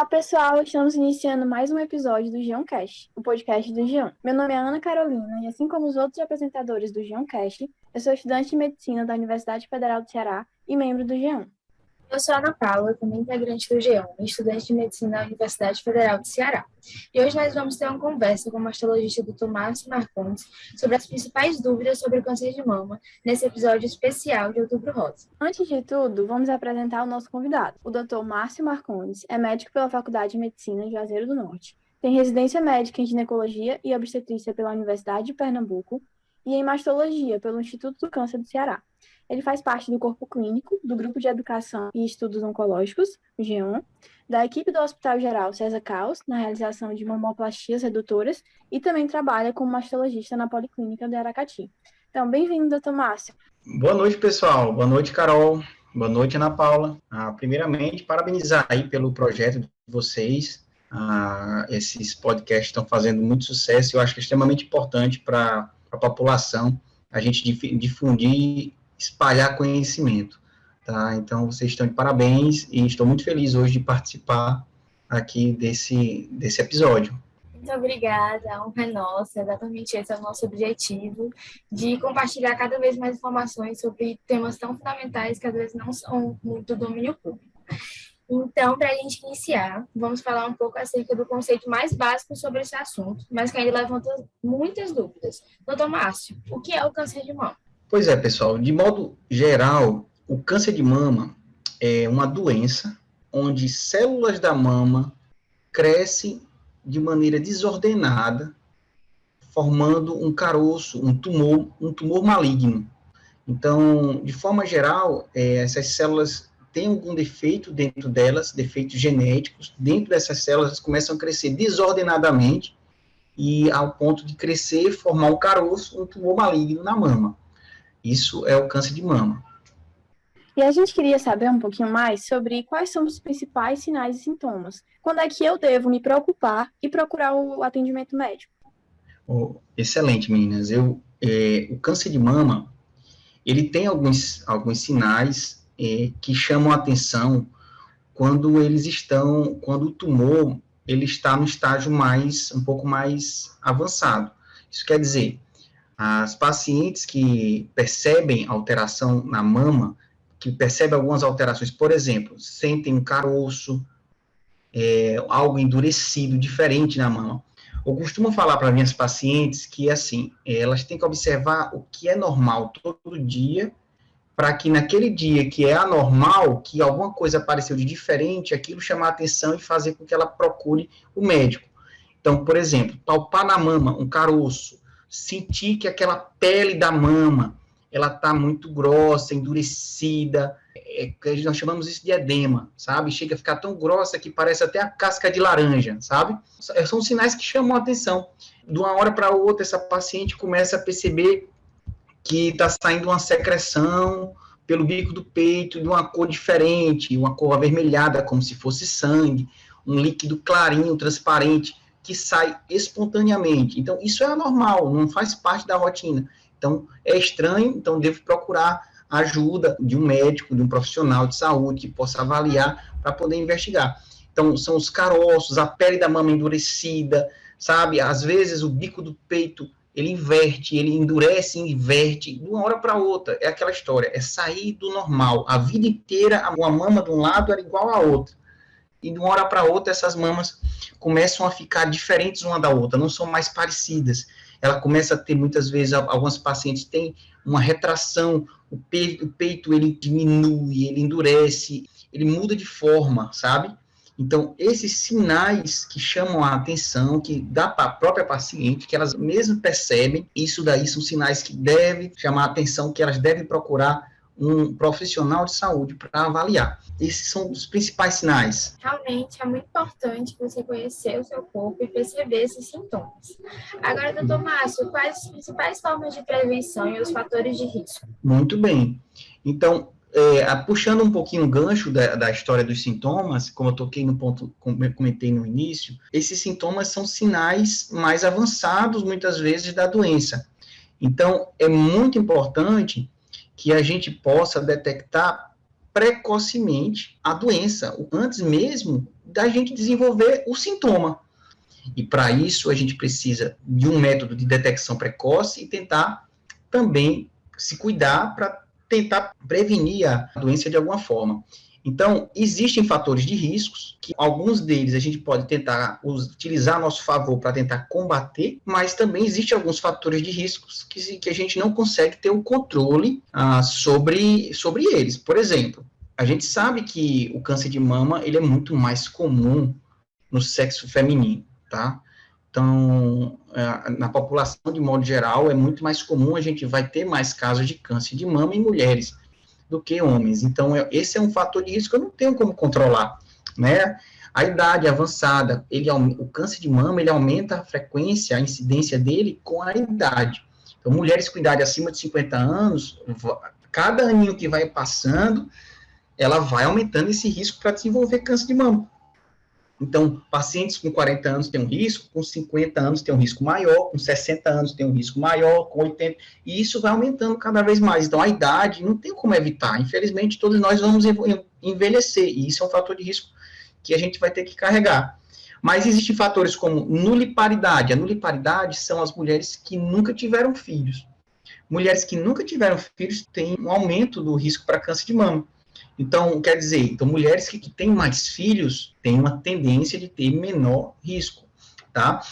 Olá, pessoal! Estamos iniciando mais um episódio do Geoncast, o podcast do Geon. Meu nome é Ana Carolina e, assim como os outros apresentadores do Geoncast, eu sou estudante de medicina da Universidade Federal do Ceará e membro do Geon. Eu sou a Ana Paula, também integrante do GEON, estudante de medicina da Universidade Federal do Ceará. E hoje nós vamos ter uma conversa com o mastologista Dr. Márcio Marcondes sobre as principais dúvidas sobre o câncer de mama, nesse episódio especial de Outubro Rosa. Antes de tudo, vamos apresentar o nosso convidado. O Dr. Márcio Marcondes é médico pela Faculdade de Medicina de Juazeiro do Norte. Tem residência médica em ginecologia e obstetrícia pela Universidade de Pernambuco e em mastologia pelo Instituto do Câncer do Ceará. Ele faz parte do corpo clínico, do Grupo de Educação e Estudos Oncológicos, o GEON, da equipe do Hospital Geral César Caos, na realização de mamoplastias redutoras, e também trabalha como mastologista na Policlínica de Aracati. Então, bem-vindo, doutor Márcio. Boa noite, pessoal. Boa noite, Carol. Boa noite, Ana Paula. Primeiramente, parabenizar aí pelo projeto de vocês. Esses podcasts estão fazendo muito sucesso e eu acho que é extremamente importante para a população a gente difundir, espalhar conhecimento, tá? Então, vocês estão de parabéns e estou muito feliz hoje de participar aqui desse episódio. Muito obrigada, a honra é nossa, exatamente esse é o nosso objetivo, de compartilhar cada vez mais informações sobre temas tão fundamentais que às vezes não são muito do domínio público. Então, para a gente iniciar, vamos falar um pouco acerca do conceito mais básico sobre esse assunto, mas que ainda levanta muitas dúvidas. Doutor Márcio, o que é o câncer de mama? Pois é, pessoal, de modo geral, o câncer de mama é uma doença onde células da mama crescem de maneira desordenada, formando um caroço, um tumor maligno. Então, de forma geral, essas células têm algum defeito dentro delas, defeitos genéticos, dentro dessas células elas começam a crescer desordenadamente e ao ponto de crescer, formar um caroço, um tumor maligno na mama. Isso é o câncer de mama. E a gente queria saber um pouquinho mais sobre quais são os principais sinais e sintomas. Quando é que eu devo me preocupar e procurar o atendimento médico? Excelente, meninas. O câncer de mama, ele tem alguns sinais que chamam a atenção quando o tumor ele está no estágio um pouco mais avançado. Isso quer dizer, as pacientes que percebem alteração na mama, que percebem algumas alterações, por exemplo, sentem um caroço, algo endurecido, diferente na mama. Eu costumo falar para minhas pacientes que, assim, elas têm que observar o que é normal todo dia, para que naquele dia que é anormal, que alguma coisa apareceu de diferente, aquilo chamar a atenção e fazer com que ela procure o médico. Então, por exemplo, palpar na mama um caroço, sentir que aquela pele da mama, ela está muito grossa, endurecida, nós chamamos isso de edema, sabe? Chega a ficar tão grossa que parece até a casca de laranja, sabe? São sinais que chamam a atenção. De uma hora para outra, essa paciente começa a perceber que está saindo uma secreção pelo bico do peito de uma cor diferente, uma cor avermelhada, como se fosse sangue, um líquido clarinho, transparente, que sai espontaneamente. Então, isso é anormal, não faz parte da rotina. Então, é estranho, então devo procurar a ajuda de um médico, de um profissional de saúde que possa avaliar para poder investigar. Então, são os caroços, a pele da mama endurecida, sabe? Às vezes, o bico do peito, ele inverte, ele endurece e inverte de uma hora para outra. É aquela história, é sair do normal. A vida inteira, uma mama de um lado era igual à outra. E de uma hora para outra, essas mamas começam a ficar diferentes uma da outra, não são mais parecidas. Ela começa a ter, muitas vezes, algumas pacientes têm uma retração, o peito ele diminui, ele endurece, ele muda de forma, sabe? Então, esses sinais que chamam a atenção, que dá para a própria paciente, que elas mesmas percebem, isso daí são sinais que devem chamar a atenção, que elas devem procurar um profissional de saúde para avaliar. Esses são os principais sinais. Realmente é muito importante você conhecer o seu corpo e perceber esses sintomas. Agora, doutor Márcio, quais as principais formas de prevenção e os fatores de risco? Muito bem. Então, puxando um pouquinho o gancho da história dos sintomas, como eu toquei no ponto, como eu comentei no início, esses sintomas são sinais mais avançados, muitas vezes, da doença. Então, é muito importante que a gente possa detectar precocemente a doença, antes mesmo da gente desenvolver o sintoma. E para isso a gente precisa de um método de detecção precoce e tentar também se cuidar para tentar prevenir a doença de alguma forma. Então, existem fatores de riscos, que alguns deles a gente pode tentar utilizar a nosso favor para tentar combater, mas também existem alguns fatores de riscos que a gente não consegue ter o controle sobre eles. Por exemplo, a gente sabe que o câncer de mama ele é muito mais comum no sexo feminino, tá? Então, na população, de modo geral, é muito mais comum, a gente vai ter mais casos de câncer de mama em mulheres do que homens. Então, esse é um fator de risco que eu não tenho como controlar, né? A idade avançada, o câncer de mama, ele aumenta a frequência, a incidência dele com a idade. Então, mulheres com idade acima de 50 anos, cada aninho que vai passando, ela vai aumentando esse risco para desenvolver câncer de mama. Então, pacientes com 40 anos têm um risco, com 50 anos têm um risco maior, com 60 anos têm um risco maior, com 80, e isso vai aumentando cada vez mais. Então, a idade não tem como evitar. Infelizmente, todos nós vamos envelhecer, e isso é um fator de risco que a gente vai ter que carregar. Mas existem fatores como nuliparidade. A nuliparidade são as mulheres que nunca tiveram filhos. Mulheres que nunca tiveram filhos têm um aumento do risco para câncer de mama. Então, quer dizer, mulheres que têm mais filhos têm uma tendência de ter menor risco, tá?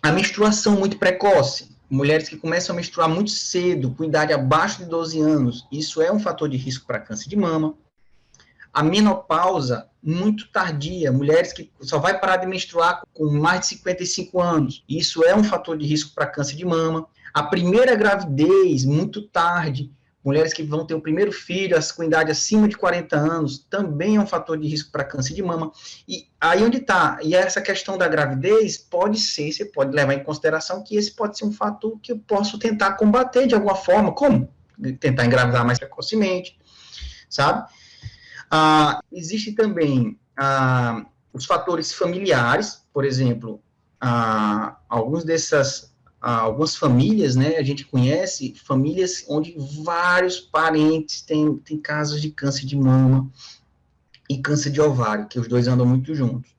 A menstruação muito precoce, mulheres que começam a menstruar muito cedo, com idade abaixo de 12 anos, isso é um fator de risco para câncer de mama. A menopausa muito tardia, mulheres que só vai parar de menstruar com mais de 55 anos, isso é um fator de risco para câncer de mama. A primeira gravidez muito tarde, mulheres que vão ter o primeiro filho com idade acima de 40 anos, também é um fator de risco para câncer de mama. E aí onde está? E essa questão da gravidez pode ser, você pode levar em consideração que esse pode ser um fator que eu posso tentar combater de alguma forma. Como? Tentar engravidar mais precocemente, sabe? Existe também os fatores familiares, por exemplo, algumas famílias, né, a gente conhece famílias onde vários parentes têm casos de câncer de mama e câncer de ovário, que os dois andam muito juntos.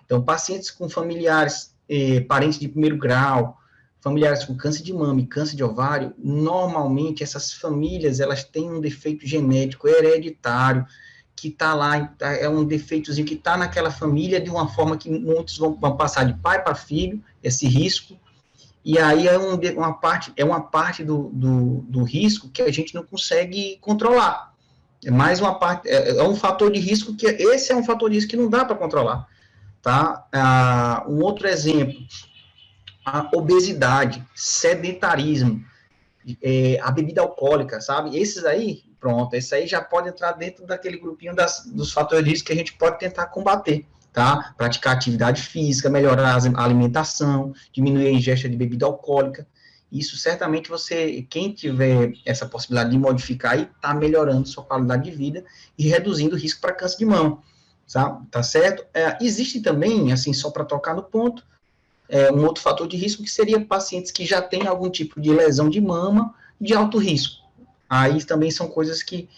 Então, pacientes com familiares, parentes de primeiro grau, familiares com câncer de mama e câncer de ovário, normalmente essas famílias, elas têm um defeito genético hereditário, que está lá, é um defeitozinho que está naquela família de uma forma que muitos vão passar de pai para filho, esse risco, e aí é uma parte do risco que a gente não consegue controlar. É mais uma parte, é um fator de risco esse é um fator de risco que não dá para controlar, tá? Um outro exemplo, a obesidade, sedentarismo, a bebida alcoólica, sabe? Esses aí, pronto, esse aí já pode entrar dentro daquele grupinho dos fatores de risco que a gente pode tentar combater, tá? Praticar atividade física, melhorar a alimentação, diminuir a ingesta de bebida alcoólica. Isso certamente quem tiver essa possibilidade de modificar aí, tá melhorando sua qualidade de vida e reduzindo o risco para câncer de mama, tá certo? Existe também, assim, só para tocar no ponto, um outro fator de risco que seria pacientes que já têm algum tipo de lesão de mama de alto risco. Aí também são coisas que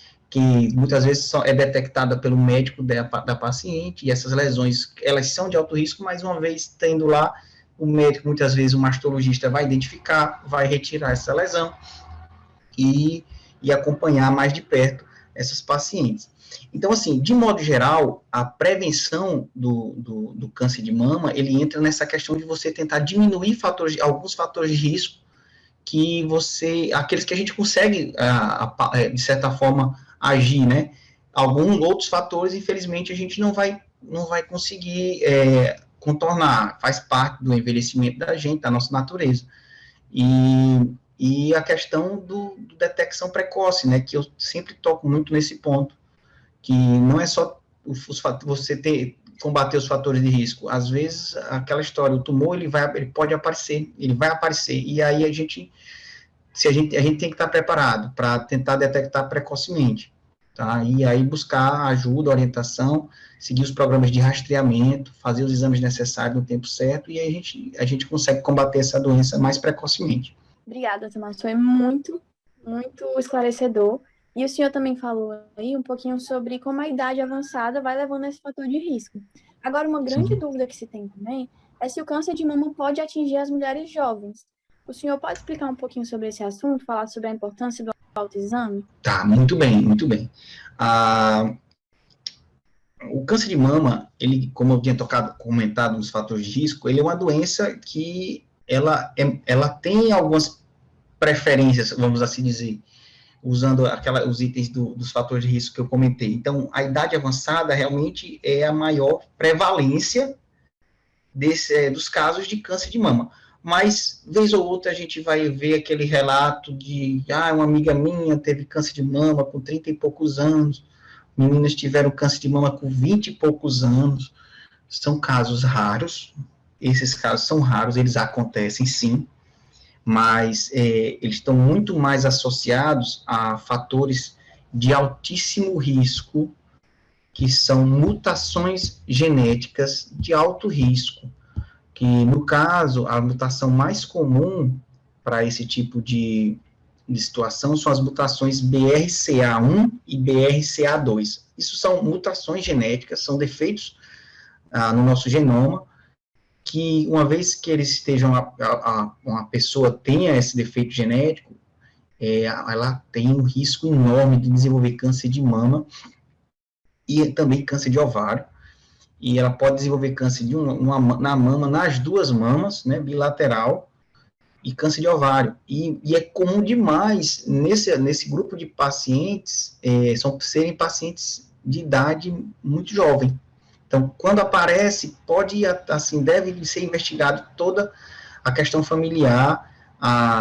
muitas vezes é detectada pelo médico da paciente, e essas lesões, elas são de alto risco, mas uma vez tendo lá, o médico, muitas vezes o mastologista vai identificar, vai retirar essa lesão e acompanhar mais de perto essas pacientes. Então, assim, de modo geral, a prevenção do câncer de mama, ele entra nessa questão de você tentar diminuir alguns fatores de risco aqueles que a gente consegue, de certa forma, agir, né? Alguns outros fatores, infelizmente, a gente não vai conseguir contornar, faz parte do envelhecimento da gente, da nossa natureza. E a questão do detecção precoce, né, que eu sempre toco muito nesse ponto, que não é só você combater os fatores de risco. Às vezes, aquela história, o tumor, ele pode aparecer, ele vai aparecer, e aí a gente tem que estar preparado para tentar detectar precocemente, tá? E aí buscar ajuda, orientação, seguir os programas de rastreamento, fazer os exames necessários no tempo certo, e aí a gente consegue combater essa doença mais precocemente. Obrigada, Tomás. Foi muito, muito esclarecedor. E o senhor também falou aí um pouquinho sobre como a idade avançada vai levando a esse fator de risco. Agora, uma grande Sim. dúvida que se tem também é se o câncer de mama pode atingir as mulheres jovens. O senhor pode explicar um pouquinho sobre esse assunto, falar sobre a importância do autoexame? Tá, muito bem, muito bem. Ah, o câncer de mama, ele, como eu tinha comentado nos fatores de risco, ele é uma doença que ela tem algumas preferências, vamos assim dizer, usando os itens dos fatores de risco que eu comentei. Então, a idade avançada realmente é a maior prevalência dos casos de câncer de mama. Mas, vez ou outra, a gente vai ver aquele relato de, uma amiga minha teve câncer de mama com 30 e poucos anos, meninas tiveram câncer de mama com 20 e poucos anos. São casos raros, esses casos são raros, eles acontecem sim, mas eles estão muito mais associados a fatores de altíssimo risco, que são mutações genéticas de alto risco, que, no caso, a mutação mais comum para esse tipo de situação são as mutações BRCA1 e BRCA2. Isso são mutações genéticas, são defeitos no nosso genoma, que, uma vez que eles estejam, uma pessoa tenha esse defeito genético, ela tem um risco enorme de desenvolver câncer de mama e também câncer de ovário, e ela pode desenvolver câncer na mama, nas duas mamas, né, bilateral, e câncer de ovário. E é comum demais nesse grupo de pacientes, serem pacientes de idade muito jovem. Então, quando aparece, deve ser investigado toda a questão familiar,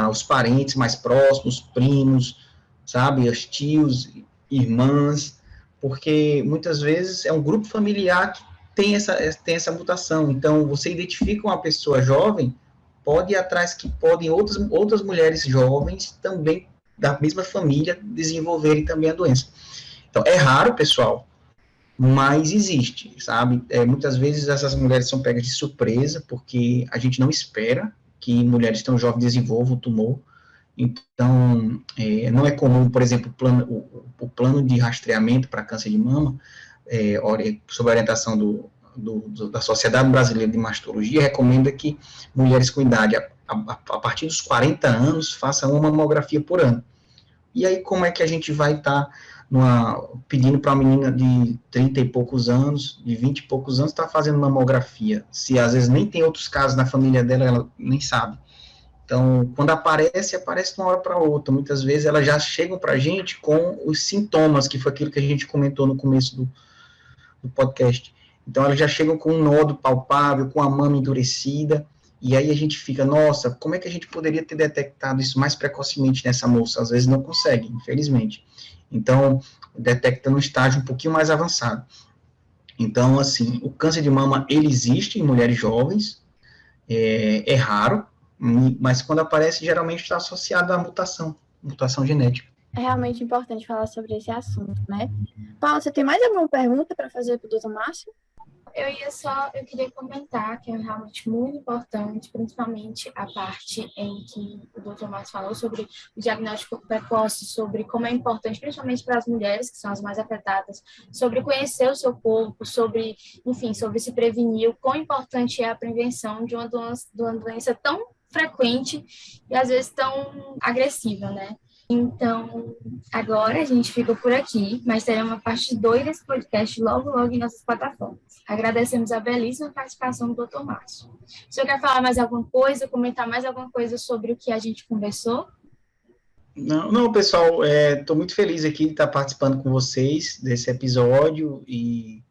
os parentes mais próximos, primos, sabe, os tios, irmãs, porque muitas vezes é um grupo familiar que tem essa mutação. Então, você identifica uma pessoa jovem, pode ir atrás que podem outras mulheres jovens também da mesma família desenvolverem também a doença. Então, é raro, pessoal, mas existe, sabe? Muitas vezes essas mulheres são pegas de surpresa, porque a gente não espera que mulheres tão jovens desenvolvam o tumor. Então, não é comum, por exemplo, o plano de rastreamento para câncer de mama, sob a orientação da Sociedade Brasileira de Mastologia, recomenda que mulheres com idade a partir dos 40 anos façam uma mamografia por ano. E aí, como é que a gente vai estar pedindo para uma menina de 30 e poucos anos, de 20 e poucos anos, estar fazendo mamografia, se às vezes nem tem outros casos na família dela, ela nem sabe. Então, quando aparece de uma hora para outra. Muitas vezes elas já chegam para a gente com os sintomas, que foi aquilo que a gente comentou no começo do podcast. Então, elas já chegam com um nódulo palpável, com a mama endurecida, e aí a gente fica, nossa, como é que a gente poderia ter detectado isso mais precocemente nessa moça? Às vezes não consegue, infelizmente. Então, detecta no estágio um pouquinho mais avançado. Então, assim, o câncer de mama, ele existe em mulheres jovens, é raro, mas quando aparece, geralmente está associado à mutação genética. É realmente importante falar sobre esse assunto, né? Paulo, você tem mais alguma pergunta para fazer para o doutor Márcio? Eu queria comentar que é realmente muito importante, principalmente a parte em que o Dr. Márcio falou sobre o diagnóstico precoce, sobre como é importante, principalmente para as mulheres, que são as mais afetadas, sobre conhecer o seu corpo, sobre se prevenir, o quão importante é a prevenção de uma doença tão frequente e às vezes tão agressiva, né? Então, agora a gente fica por aqui, mas terá uma parte 2 desse podcast logo, logo em nossas plataformas. Agradecemos a belíssima participação do Dr. Márcio. O senhor quer falar mais alguma coisa, comentar mais alguma coisa sobre o que a gente conversou? Não, pessoal, estou muito feliz aqui de estar participando com vocês desse episódio e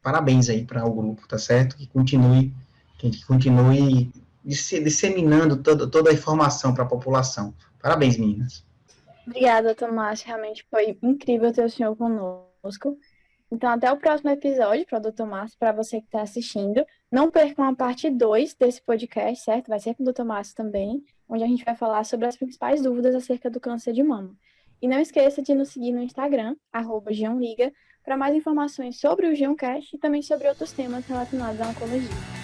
parabéns aí para o grupo, tá certo? Que a gente continue disseminando toda a informação para a população. Parabéns, meninas. Obrigada, doutor Márcio. Realmente foi incrível ter o senhor conosco. Então, até o próximo episódio para o doutor Márcio, para você que está assistindo. Não percam a parte 2 desse podcast, certo? Vai ser com o doutor Márcio também, onde a gente vai falar sobre as principais dúvidas acerca do câncer de mama. E não esqueça de nos seguir no Instagram, @geonliga, para mais informações sobre o Geoncast e também sobre outros temas relacionados à oncologia.